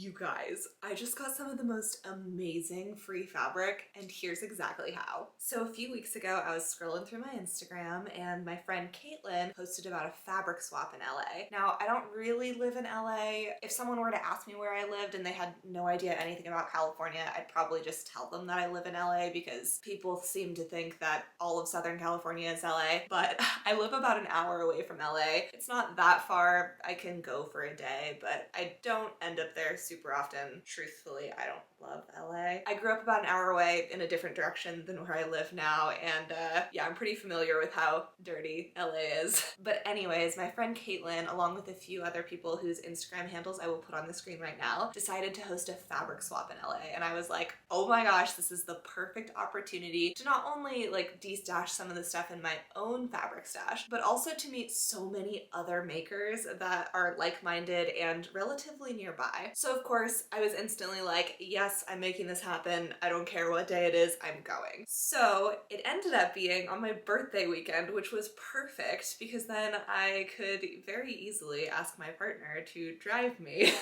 You guys, I just got some of the most amazing free fabric, and here's exactly how. So a few weeks ago, I was scrolling through my Instagram and my friend Caitlin posted about a fabric swap in LA. Now, I don't really live in LA. If someone were to ask me where I lived and they had no idea anything about California, I'd probably just tell them that I live in LA because people seem to think that all of Southern California is LA, but I live about an hour away from LA. It's not that far. I can go for a day, but I don't end up there super often. Truthfully, I don't love LA. I grew up about an hour away in a different direction than where I live now, and yeah, I'm pretty familiar with how dirty LA is. But anyways, my friend Caitlin, along with a few other people whose Instagram handles I will put on the screen right now, decided to host a fabric swap in LA, and I was like, oh my gosh, this is the perfect opportunity to not only like de-stash some of the stuff in my own fabric stash, but also to meet so many other makers that are like-minded and relatively nearby. So of course, I was instantly like, yes, I'm making this happen. I don't care what day it is, I'm going. So it ended up being on my birthday weekend, which was perfect because then I could very easily ask my partner to drive me.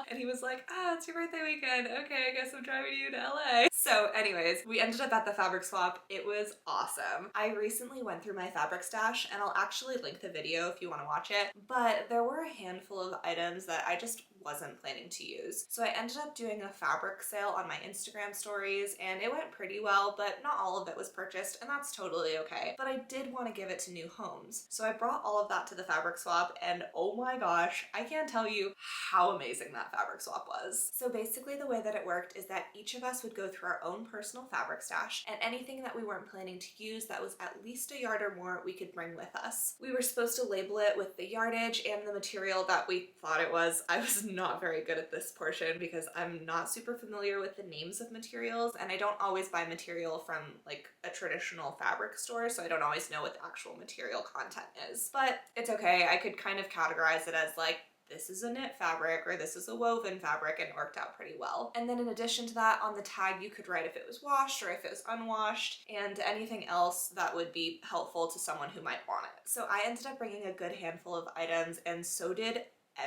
And he was like, it's your birthday weekend. Okay, I guess I'm driving you to LA. So anyways, we ended up at the fabric swap. It was awesome. I recently went through my fabric stash, and I'll actually link the video if you want to watch it, but there were a handful of items that I just wasn't planning to use. So I ended up doing a fabric sale on my Instagram stories, and it went pretty well, but not all of it was purchased, and that's totally okay. But I did want to give it to new homes. So I brought all of that to the fabric swap, and oh my gosh, I can't tell you how amazing that fabric swap was. So basically the way that it worked is that each of us would go through our own personal fabric stash, and anything that we weren't planning to use that was at least a yard or more, we could bring with us. We were supposed to label it with the yardage and the material that we thought it was. I was not very good at this portion because I'm not super familiar with the names of materials, and I don't always buy material from like a traditional fabric store, so I don't always know what the actual material content is. But it's okay, I could kind of categorize it as like, this is a knit fabric or this is a woven fabric, and it worked out pretty well. And then in addition to that, on the tag you could write if it was washed or if it was unwashed and anything else that would be helpful to someone who might want it. So I ended up bringing a good handful of items, and so did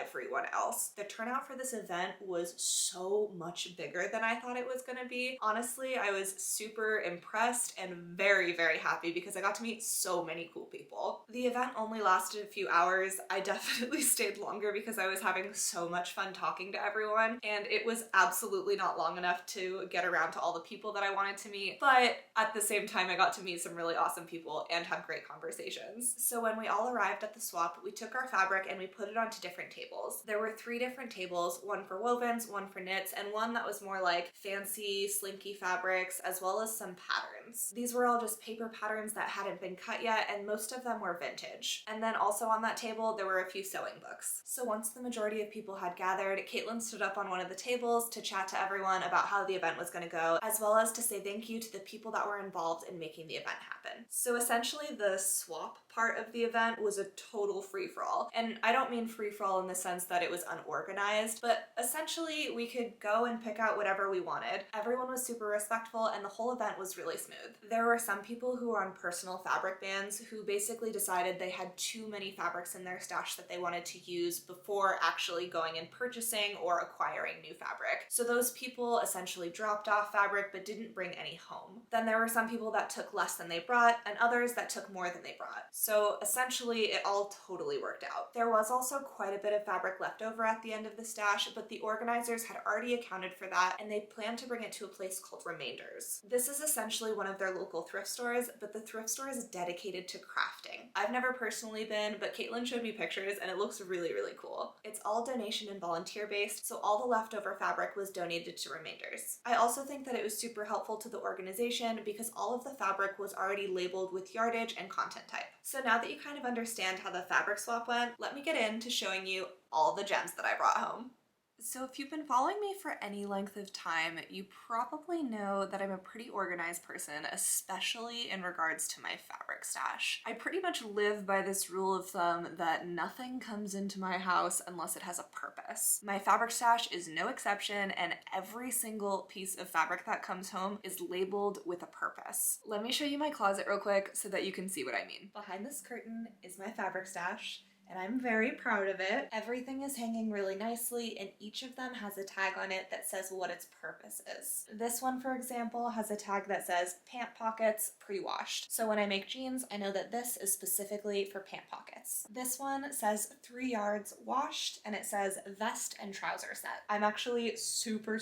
everyone else. The turnout for this event was so much bigger than I thought it was gonna be. Honestly, I was super impressed and very, very happy because I got to meet so many cool people. The event only lasted a few hours. I definitely stayed longer because I was having so much fun talking to everyone, and it was absolutely not long enough to get around to all the people that I wanted to meet, but at the same time I got to meet some really awesome people and have great conversations. So when we all arrived at the swap, we took our fabric and we put it onto different tables. There were 3 different tables, one for wovens, one for knits, and one that was more like fancy, slinky fabrics, as well as some patterns. These were all just paper patterns that hadn't been cut yet, and most of them were vintage. And then also on that table, there were a few sewing books. So once the majority of people had gathered, Caitlin stood up on one of the tables to chat to everyone about how the event was gonna go, as well as to say thank you to the people that were involved in making the event happen. So essentially the swap part of the event was a total free-for-all. And I don't mean free-for-all in the sense that it was unorganized, but essentially we could go and pick out whatever we wanted. Everyone was super respectful, and the whole event was really smooth. There were some people who were on personal fabric bans who basically decided they had too many fabrics in their stash that they wanted to use before actually going and purchasing or acquiring new fabric. So those people essentially dropped off fabric but didn't bring any home. Then there were some people that took less than they brought, and others that took more than they brought. So essentially it all totally worked out. There was also quite a bit of fabric left over at the end of the stash, but the organizers had already accounted for that, and they planned to bring it to a place called Remainders. This is essentially one of their local thrift stores, but the thrift store is dedicated to crafting. I've never personally been, but Caitlin showed me pictures and it looks really, really cool. It's all donation and volunteer based, so all the leftover fabric was donated to Remainders. I also think that it was super helpful to the organization because all of the fabric was already labeled with yardage and content type. So now that you kind of understand how the fabric swap went, let me get into showing you all the gems that I brought home. So if you've been following me for any length of time, you probably know that I'm a pretty organized person, especially in regards to my fabric stash. I pretty much live by this rule of thumb that nothing comes into my house unless it has a purpose. My fabric stash is no exception, and every single piece of fabric that comes home is labeled with a purpose. Let me show you my closet real quick so that you can see what I mean. Behind this curtain is my fabric stash, and I'm very proud of it. Everything is hanging really nicely, and each of them has a tag on it that says what its purpose is. This one, for example, has a tag that says pant pockets pre-washed. So when I make jeans, I know that this is specifically for pant pockets. This one says 3 yards washed, and it says vest and trouser set. I'm actually super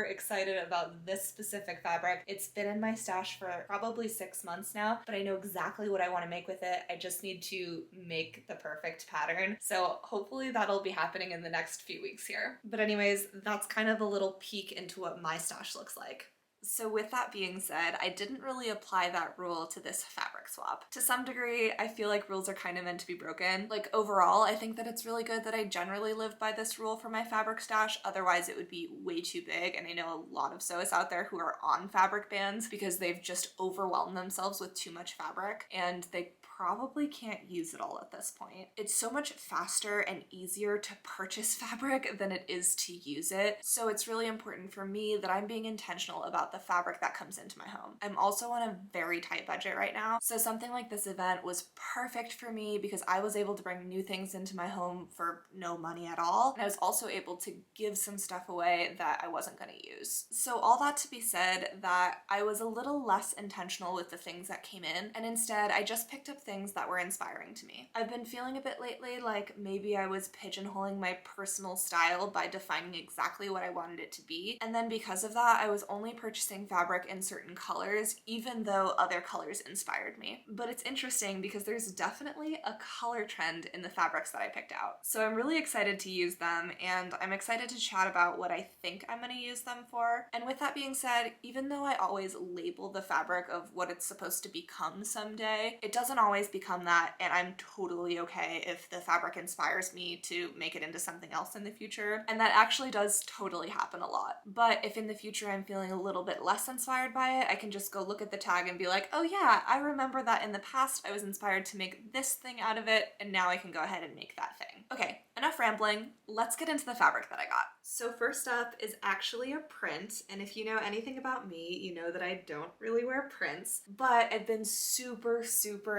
excited about this specific fabric. It's been in my stash for probably 6 months now, but I know exactly what I want to make with it. I just need to make the perfect pattern. So hopefully that'll be happening in the next few weeks here. But anyways, that's kind of a little peek into what my stash looks like. So with that being said, I didn't really apply that rule to this fabric swap. To some degree, I feel like rules are kind of meant to be broken. Like overall, I think that it's really good that I generally live by this rule for my fabric stash. Otherwise, it would be way too big. And I know a lot of sewists out there who are on fabric bans because they've just overwhelmed themselves with too much fabric and they probably can't use it all at this point. It's so much faster and easier to purchase fabric than it is to use it. So it's really important for me that I'm being intentional about the fabric that comes into my home. I'm also on a very tight budget right now. So something like this event was perfect for me because I was able to bring new things into my home for no money at all. And I was also able to give some stuff away that I wasn't going to use. So all that to be said, that I was a little less intentional with the things that came in, and instead I just picked up things that were inspiring to me. I've been feeling a bit lately like maybe I was pigeonholing my personal style by defining exactly what I wanted it to be, and then because of that I was only purchasing fabric in certain colors even though other colors inspired me. But it's interesting because there's definitely a color trend in the fabrics that I picked out. So I'm really excited to use them, and I'm excited to chat about what I think I'm going to use them for. And with that being said, even though I always label the fabric of what it's supposed to become someday, it doesn't always become that, and I'm totally okay if the fabric inspires me to make it into something else in the future, and that actually does totally happen a lot. But if in the future I'm feeling a little bit less inspired by it, I can just go look at the tag and be like, oh yeah, I remember that in the past I was inspired to make this thing out of it, and now I can go ahead and make that thing. Okay, enough rambling, let's get into the fabric that I got. So first up is actually a print, and if you know anything about me, you know that I don't really wear prints, but I've been super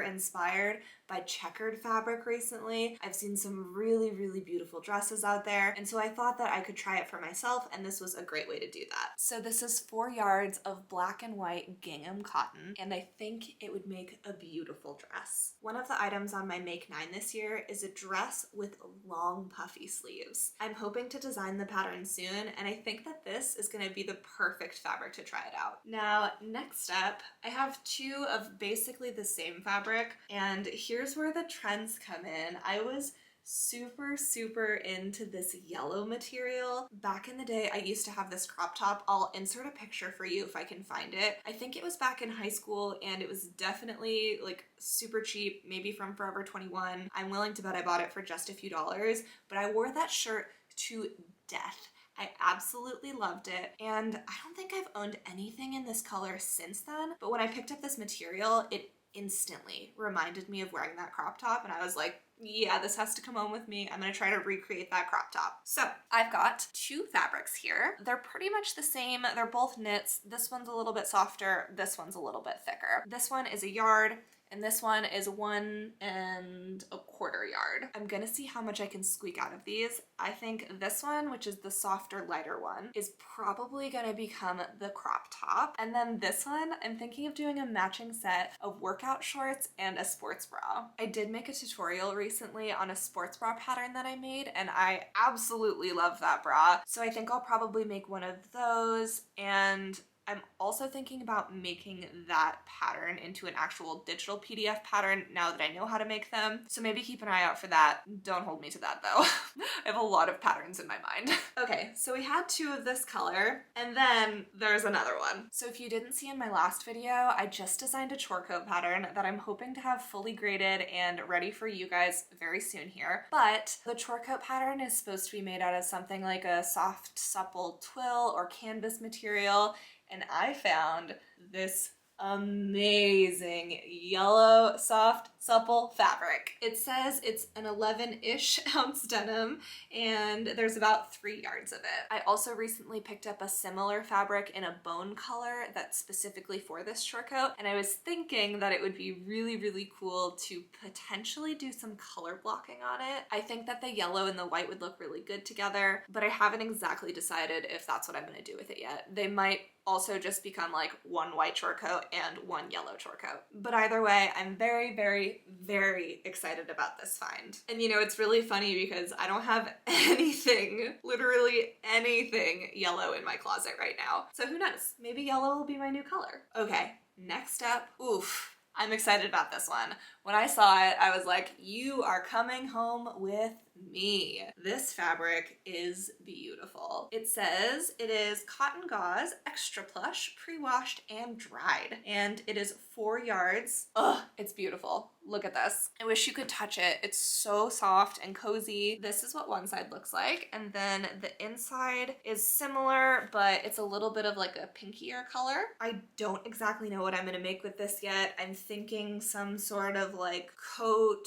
inspired by checkered fabric recently. I've seen some really beautiful dresses out there, and so I thought that I could try it for myself, and this was a great way to do that. So this is 4 yards of black and white gingham cotton, and I think it would make a beautiful dress. One of the items on my Make 9 this year is a dress with long puffy sleeves. I'm hoping to design the pattern soon, and I think that this is going to be the perfect fabric to try it out. Now, next up, I have 2 of basically the same fabric, and here's where the trends come in. I was super into this yellow material. Back in the day, I used to have this crop top. I'll insert a picture for you if I can find it. I think it was back in high school, and it was definitely like super cheap, maybe from Forever 21. I'm willing to bet I bought it for just a few dollars, but I wore that shirt to death. I absolutely loved it, and I don't think I've owned anything in this color since then, but when I picked up this material, it instantly reminded me of wearing that crop top, and I was like, yeah, this has to come home with me. I'm gonna try to recreate that crop top. So I've got 2 fabrics here. They're pretty much the same. They're both knits. This one's a little bit softer. This one's a little bit thicker. This one is a yard, and this one is 1 1/4 yard. I'm gonna see how much I can squeak out of these. I think this one, which is the softer, lighter one, is probably gonna become the crop top. And then this one, I'm thinking of doing a matching set of workout shorts and a sports bra. I did make a tutorial recently on a sports bra pattern that I made, and I absolutely love that bra. So I think I'll probably make one of those, and I'm also thinking about making that pattern into an actual digital PDF pattern now that I know how to make them. So maybe keep an eye out for that. Don't hold me to that though. I have a lot of patterns in my mind. Okay, so we had 2 of this color, and then there's another one. So if you didn't see in my last video, I just designed a chore coat pattern that I'm hoping to have fully graded and ready for you guys very soon here. But the chore coat pattern is supposed to be made out of something like a soft, supple twill or canvas material, and I found this amazing yellow, soft, supple fabric. It says it's an 11-ish ounce denim and there's about 3 yards of it. I also recently picked up a similar fabric in a bone color that's specifically for this short coat, and I was thinking that it would be really, really cool to potentially do some color blocking on it. I think that the yellow and the white would look really good together, but I haven't exactly decided if that's what I'm gonna do with it yet. They might also just become like one white short coat and one yellow short coat. But either way, I'm very, very, very excited about this find. And you know, it's really funny because I don't have anything, literally anything yellow in my closet right now. So who knows? Maybe yellow will be my new color. Okay, next up, oof. I'm excited about this one. When I saw it, I was like, you are coming home with me. This fabric is beautiful. It says it is cotton gauze, extra plush, pre-washed and dried. And it is 4 yards. Ugh, it's beautiful. Look at this. I wish you could touch it. It's so soft and cozy. This is what one side looks like. And then the inside is similar, but it's a little bit of like a pinkier color. I don't exactly know what I'm gonna make with this yet. I'm thinking some sort of like coat.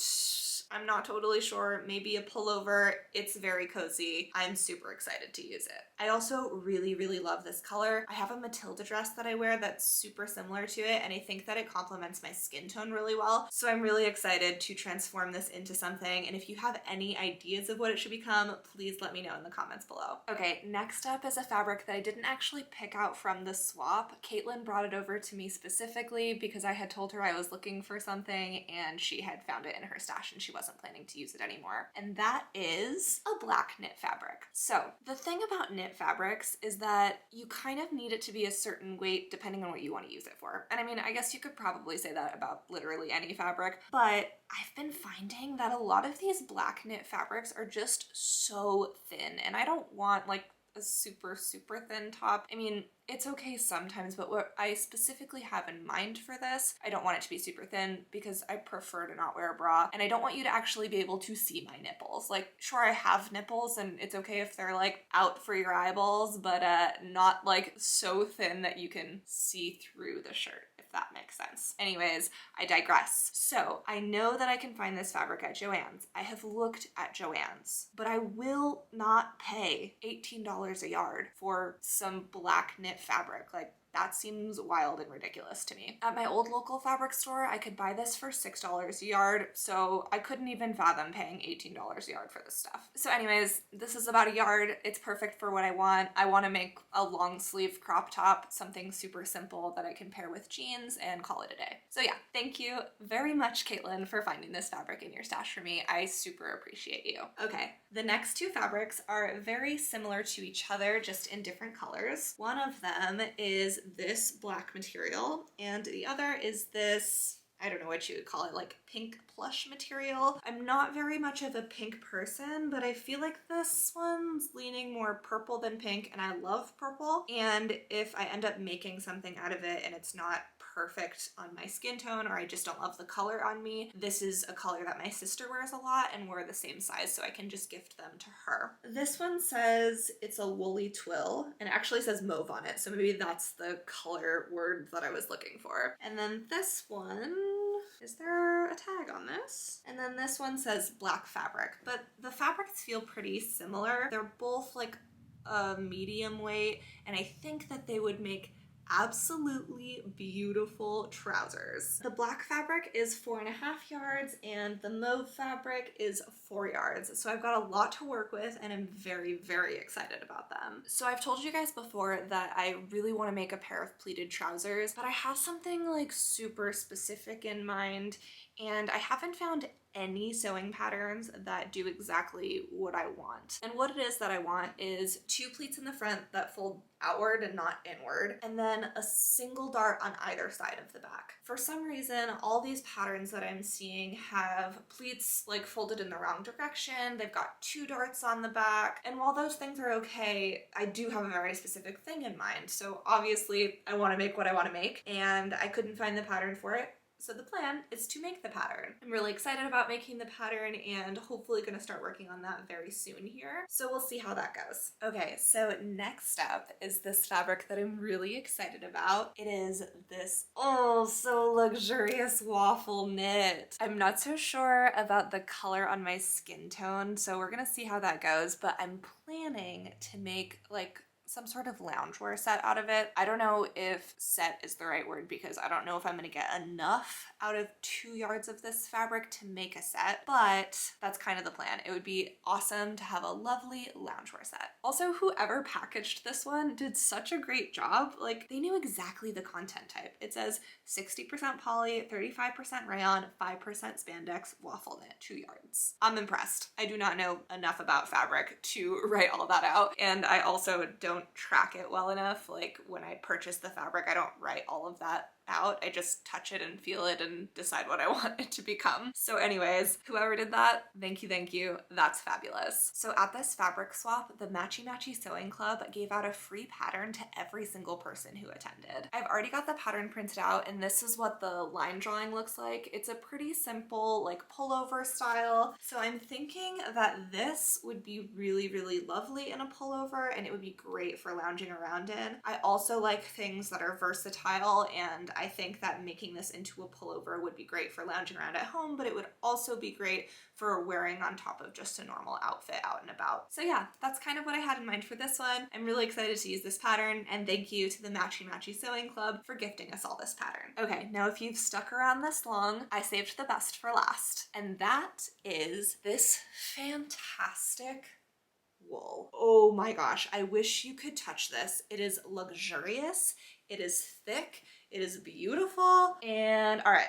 I'm not totally sure, maybe a pullover. It's very cozy. I'm super excited to use it. I also really, really love this color. I have a Matilda dress that I wear that's super similar to it, and I think that it complements my skin tone really well. So I'm really excited to transform this into something, and if you have any ideas of what it should become, please let me know in the comments below. Okay, next up is a fabric that I didn't actually pick out from the swap. Caitlin brought it over to me specifically because I had told her I was looking for something and she had found it in her stash and she wasn't planning to use it anymore. And that is a black knit fabric. So the thing about knit fabrics is that you kind of need it to be a certain weight depending on what you want to use it for. And I mean, I guess you could probably say that about literally any fabric, but I've been finding that a lot of these black knit fabrics are just so thin, and I don't want like a super, super thin top. I mean, it's okay sometimes, but what I specifically have in mind for this, I don't want it to be super thin because I prefer to not wear a bra, and I don't want you to actually be able to see my nipples. Like, sure, I have nipples and it's okay if they're like out for your eyeballs, but not like so thin that you can see through the shirt, if that makes sense. Anyways, I digress. So I know that I can find this fabric at Joann's. I have looked at Joann's, but I will not pay $18 a yard for some black knit fabric. Like, that seems wild and ridiculous to me. At my old local fabric store, I could buy this for $6 a yard, so I couldn't even fathom paying $18 a yard for this stuff. So anyways, this is about a yard. It's perfect for what I want. I want to make a long sleeve crop top, something super simple that I can pair with jeans and call it a day. So yeah, thank you very much, Caitlin, for finding this fabric in your stash for me. I super appreciate you. Okay, the next two fabrics are very similar to each other, just in different colors. One of them is this black material, and the other is this, I don't know what you would call it, like pink plush material. I'm not very much of a pink person, but I feel like this one's leaning more purple than pink, and I love purple. And if I end up making something out of it and it's not perfect on my skin tone, or I just don't love the color on me, this is a color that my sister wears a lot and we're the same size, so I can just gift them to her. This one says it's a woolly twill, and it actually says mauve on it, so maybe that's the color word that I was looking for. And then this one, is there a tag on this? And then this one says black fabric, but the fabrics feel pretty similar. They're both like a medium weight, and I think that they would make absolutely beautiful trousers. The black fabric is 4.5 yards and the mauve fabric is 4 yards. So I've got a lot to work with and I'm very, very excited about them. So I've told you guys before that I really want to make a pair of pleated trousers, but I have something like super specific in mind, and I haven't found any sewing patterns that do exactly what I want. And what it is that I want is 2 pleats in the front that fold outward and not inward, and then a single dart on either side of the back. For some reason, all these patterns that I'm seeing have pleats like folded in the wrong direction. They've got 2 darts on the back, and while those things are okay, I do have a very specific thing in mind. So obviously I want to make what I want to make, and I couldn't find the pattern for it. So the plan is to make the pattern. I'm really excited about making the pattern and hopefully gonna start working on that very soon here. So we'll see how that goes. Okay, so next up is this fabric that I'm really excited about. It is this, oh, so luxurious waffle knit. I'm not so sure about the color on my skin tone, so we're gonna see how that goes, but I'm planning to make like some sort of loungewear set out of it. I don't know if set is the right word because I don't know if I'm gonna get enough out of 2 yards of this fabric to make a set, but that's kind of the plan. It would be awesome to have a lovely loungewear set. Also, whoever packaged this one did such a great job. Like, they knew exactly the content type. It says 60% poly, 35% rayon, 5% spandex, waffle knit, 2 yards. I'm impressed. I do not know enough about fabric to write all that out, and I also don't track it well enough. Like, when I purchase the fabric, I don't write all of that out. I just touch it and feel it and decide what I want it to become. So anyways, whoever did that, thank you, thank you. That's fabulous. So at this fabric swap, the Matchy Matchy Sewing Club gave out a free pattern to every single person who attended. I've already got the pattern printed out, and this is what the line drawing looks like. It's a pretty simple, like, pullover style. So I'm thinking that this would be really, really lovely in a pullover, and it would be great for lounging around in. I also like things that are versatile, and I think that making this into a pullover would be great for lounging around at home, but it would also be great for wearing on top of just a normal outfit out and about. So yeah, that's kind of what I had in mind for this one. I'm really excited to use this pattern, and thank you to the Matchy Matchy Sewing Club for gifting us all this pattern. Okay, now if you've stuck around this long, I saved the best for last, and that is this fantastic wool. Oh my gosh, I wish you could touch this. It is luxurious, it is thick, it is beautiful, and all right.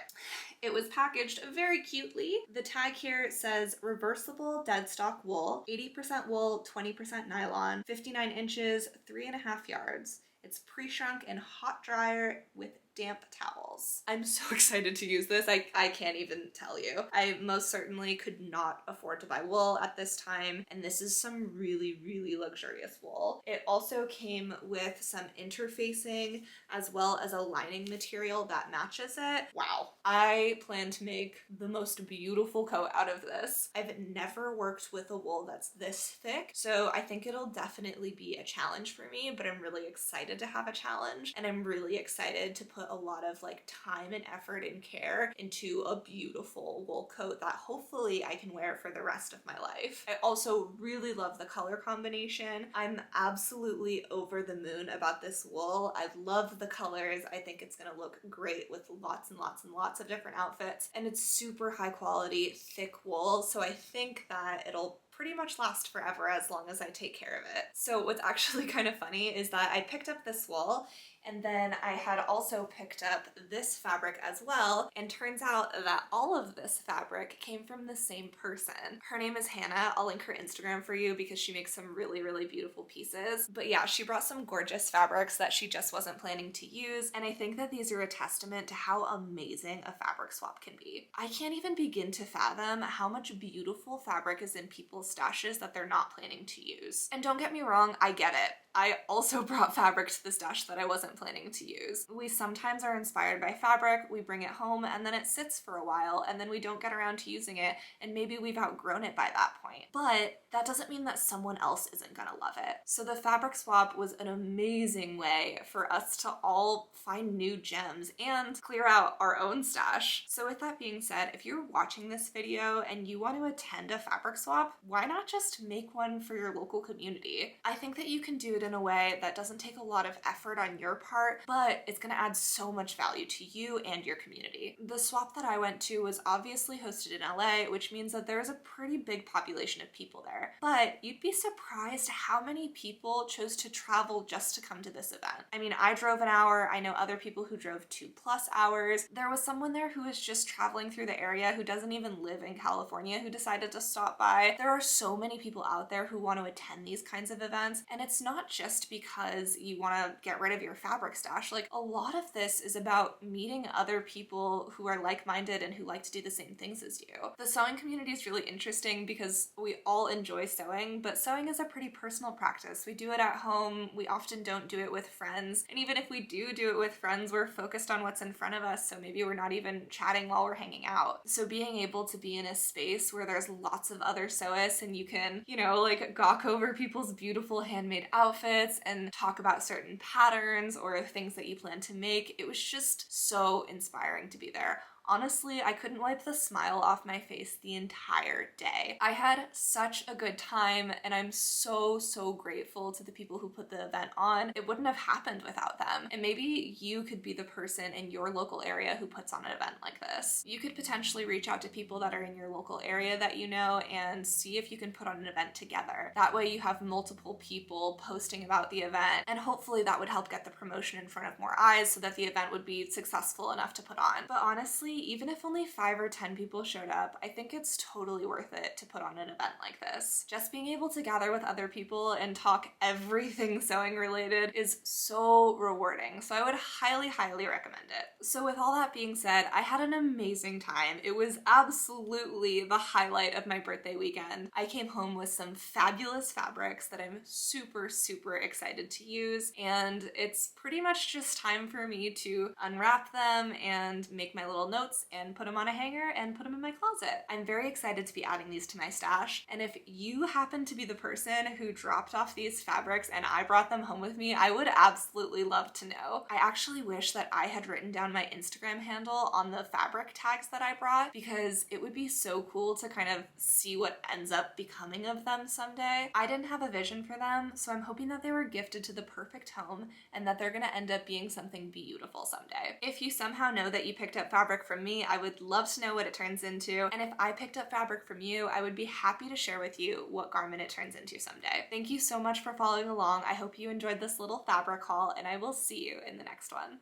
It was packaged very cutely. The tag here says reversible dead stock wool, 80% wool, 20% nylon, 59 inches, 3.5 yards. It's pre-shrunk in hot dryer with damp towels. I'm so excited to use this. I can't even tell you. I most certainly could not afford to buy wool at this time, and this is some really, really luxurious wool. It also came with some interfacing as well as a lining material that matches it. Wow. I plan to make the most beautiful coat out of this. I've never worked with a wool that's this thick, so I think it'll definitely be a challenge for me, but I'm really excited to have a challenge, and I'm really excited to put a lot of like time and effort and care into a beautiful wool coat that hopefully I can wear for the rest of my life. I also really love the color combination. I'm absolutely over the moon about this wool. I love the colors. I think it's gonna look great with lots and lots and lots of different outfits, and it's super high quality, thick wool, so I think that it'll pretty much last forever as long as I take care of it. So what's actually kind of funny is that I picked up this wool, and then I had also picked up this fabric as well, and turns out that all of this fabric came from the same person. Her name is Hannah. I'll link her Instagram for you because she makes some really, really beautiful pieces. But yeah, she brought some gorgeous fabrics that she just wasn't planning to use, and I think that these are a testament to how amazing a fabric swap can be. I can't even begin to fathom how much beautiful fabric is in people's stashes that they're not planning to use. And don't get me wrong, I get it. I also brought fabric to the stash that I wasn't planning to use. We sometimes are inspired by fabric, we bring it home, and then it sits for a while, and then we don't get around to using it, and maybe we've outgrown it by that point. But that doesn't mean that someone else isn't gonna love it. So the fabric swap was an amazing way for us to all find new gems and clear out our own stash. So with that being said, if you're watching this video and you want to attend a fabric swap, why not just make one for your local community? I think that you can do it in a way that doesn't take a lot of effort on your part, but it's gonna add so much value to you and your community. The swap that I went to was obviously hosted in LA, which means that there's a pretty big population of people there. But you'd be surprised how many people chose to travel just to come to this event. I mean, I drove an hour. I know other people who drove 2+ hours. There was someone there who was just traveling through the area who doesn't even live in California who decided to stop by. There are so many people out there who want to attend these kinds of events, and it's not just because you want to get rid of your fabric stash. Like, a lot of this is about meeting other people who are like-minded and who like to do the same things as you. The sewing community is really interesting because we all enjoy sewing, but sewing is a pretty personal practice. We do it at home. We often don't do it with friends. And even if we do it with friends, we're focused on what's in front of us. So maybe we're not even chatting while we're hanging out. So being able to be in a space where there's lots of other sewists and you can, you know, like gawk over people's beautiful handmade outfits and talk about certain patterns or things that you plan to make, it was just so inspiring to be there. Honestly, I couldn't wipe the smile off my face the entire day. I had such a good time and I'm so grateful to the people who put the event on. It wouldn't have happened without them. And maybe you could be the person in your local area who puts on an event like this. You could potentially reach out to people that are in your local area that you know and see if you can put on an event together. That way you have multiple people posting about the event, and hopefully that would help get the promotion in front of more eyes so that the event would be successful enough to put on. But honestly, even if only 5 or 10 people showed up, I think it's totally worth it to put on an event like this. Just being able to gather with other people and talk everything sewing related is so rewarding. So I would highly recommend it. So with all that being said, I had an amazing time. It was absolutely the highlight of my birthday weekend. I came home with some fabulous fabrics that I'm super excited to use, and it's pretty much just time for me to unwrap them and make my little notes and put them on a hanger and put them in my closet. I'm very excited to be adding these to my stash, and if you happen to be the person who dropped off these fabrics and I brought them home with me, I would absolutely love to know. I actually wish that I had written down my Instagram handle on the fabric tags that I brought, because it would be so cool to kind of see what ends up becoming of them someday. I didn't have a vision for them, so I'm hoping that they were gifted to the perfect home and that they're gonna end up being something beautiful someday. If you somehow know that you picked up fabric from me, I would love to know what it turns into, and if I picked up fabric from you, I would be happy to share with you what garment it turns into someday. Thank you so much for following along. I hope you enjoyed this little fabric haul, and I will see you in the next one.